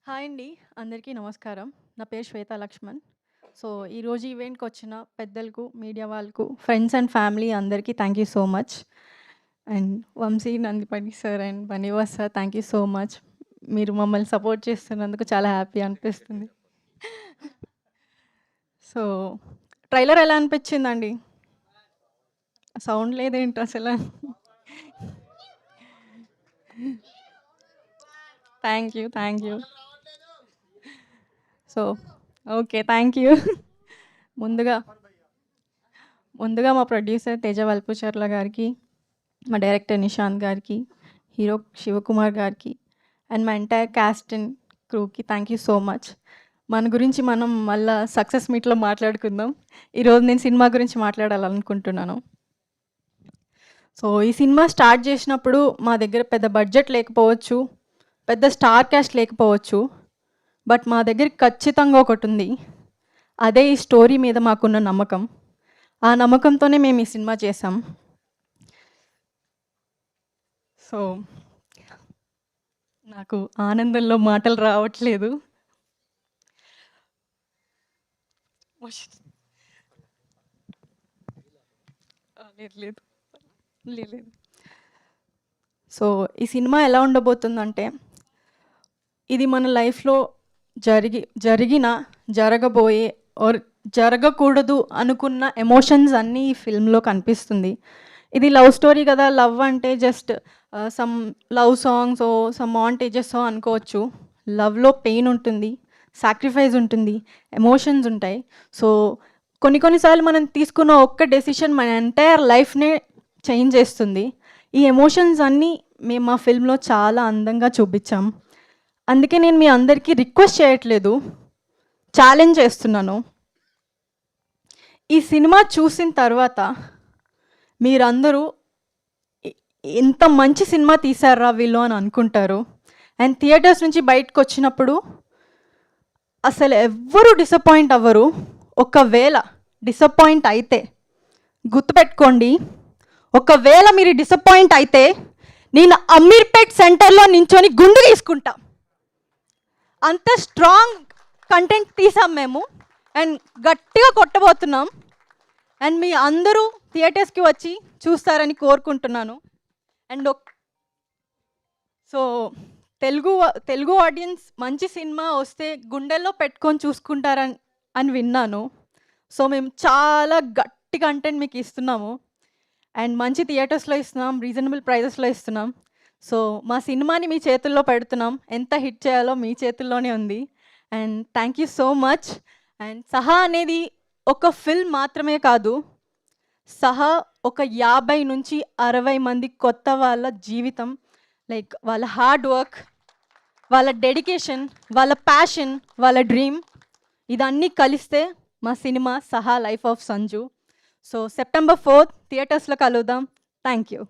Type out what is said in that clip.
Hi అండి. అందరికీ నమస్కారం. నా పేరు శ్వేతా లక్ష్మణ్. సో, ఈరోజు ఈవెంట్‌కొచ్చిన పెద్దలకు, మీడియా వాళ్ళకు, ఫ్రెండ్స్ అండ్ ఫ్యామిలీ అందరికీ thank you so much. And Vamsi, Nandipani sir and Bunny Vas sir thank you so much. మీరు మమ్మల్ని సపోర్ట్ చేస్తున్నందుకు చాలా హ్యాపీ అనిపిస్తుంది. సో, ట్రైలర్ ఎలా అనిపించిందండి? సౌండ్ లేదేంటి అసల? Thank you. Thank you. So, okay. Thank you. ముందుగా ముందుగా మా ప్రొడ్యూసర్ తేజ వల్పుచర్ల గారికి, మా డైరెక్టర్ నిశాంత్ గారికి, హీరో శివకుమార్ గారికి అండ్ మా ఎంటైర్ క్యాస్ట్ అండ్ క్రూకి థ్యాంక్ యూ సో మచ్. మన గురించి మనం మళ్ళా సక్సెస్ మీట్లో మాట్లాడుకుందాం. ఈరోజు నేను సినిమా గురించి మాట్లాడాలనుకుంటున్నాను. సో, ఈ సినిమా స్టార్ట్ చేసినప్పుడు మా దగ్గర పెద్ద బడ్జెట్ లేకపోవచ్చు, పెద్ద స్టార్ క్యాస్ట్ లేకపోవచ్చు. బట్ మా దగ్గర ఖచ్చితంగా ఒకటి ఉంది. అదే ఈ స్టోరీ మీద మాకున్న నమ్మకం. ఆ నమ్మకంతోనే మేము ఈ సినిమా చేసాం. సో, నాకు ఆనందంలో మాటలు రావట్లేదు. లేదు లేదు లేదు. సో, ఈ సినిమా ఎలా ఉండబోతుందంటే, ఇది మన లైఫ్లో జరిగిన, జరగబోయే ఆర్ జరగకూడదు అనుకున్న ఎమోషన్స్ అన్నీ ఈ ఫిల్మ్లో కనిపిస్తుంది. ఇది లవ్ స్టోరీ కదా, లవ్ అంటే just some love songs some montages అనుకోవచ్చు. లవ్లో పెయిన్ ఉంటుంది, సాక్రిఫైస్ ఉంటుంది, ఎమోషన్స్ ఉంటాయి. సో, కొన్నిసార్లు మనం తీసుకున్న ఒక్క డెసిషన్ మన ఎంటైర్ లైఫ్నే చేంజ్ చేస్తుంది. ఈ ఎమోషన్స్ అన్నీ మేము మా ఫిల్మ్లో చాలా అందంగా చూపించాం. అందుకే నేను మీ అందరికీ రిక్వెస్ట్ చేయట్లేదు, ఛాలెంజ్ చేస్తున్నాను. ఈ సినిమా చూసిన తర్వాత మీరందరూ ఎంత మంచి సినిమా తీశారా వీళ్ళు అని అనుకుంటారు. అండ్ థియేటర్స్ నుంచి బయటకు వచ్చినప్పుడు అసలు ఎవ్వరూ డిసప్పాయింట్ అవ్వరు. ఒకవేళ డిసప్పాయింట్ అయితే గుర్తుపెట్టుకోండి, ఒకవేళ మీరు డిసప్పాయింట్ అయితే నేను అమీర్పేట్ సెంటర్లో నించొని గుండు తీసుకుంటా. అంత స్ట్రాంగ్ కంటెంట్ తీసాం మేము అండ్ గట్టిగా కొట్టబోతున్నాం. అండ్ మీ అందరూ థియేటర్స్కి వచ్చి చూస్తారని కోరుకుంటున్నాను. అండ్ సో, తెలుగు ఆడియన్స్ మంచి సినిమా వస్తే గుండెల్లో పెట్టుకొని చూసుకుంటారని విన్నాను. సో, మేము చాలా గట్టి కంటెంట్ మీకు ఇస్తున్నాము అండ్ మంచి థియేటర్స్లో ఇస్తున్నాం, రీజనబుల్ ప్రైజెస్లో ఇస్తున్నాం. సో, మా సినిమాని మీ చేతుల్లో పెడుతున్నాం. ఎంత హిట్ చేయాలో మీ చేతుల్లోనే ఉంది. And thank you so much. And సహా అనేది ఒక ఫిల్మ్ మాత్రమే కాదు, సహా ఒక 50 నుంచి 60 మంది కొత్త వాళ్ళ జీవితం, లైక్ వాళ్ళ హార్డ్ వర్క్, వాళ్ళ డెడికేషన్, వాళ్ళ ప్యాషన్, వాళ్ళ డ్రీమ్, ఇదన్నీ కలిస్తే మా సినిమా సహా life of Sanju. So, September 4th థియేటర్స్లో కలుద్దాం. Thank you.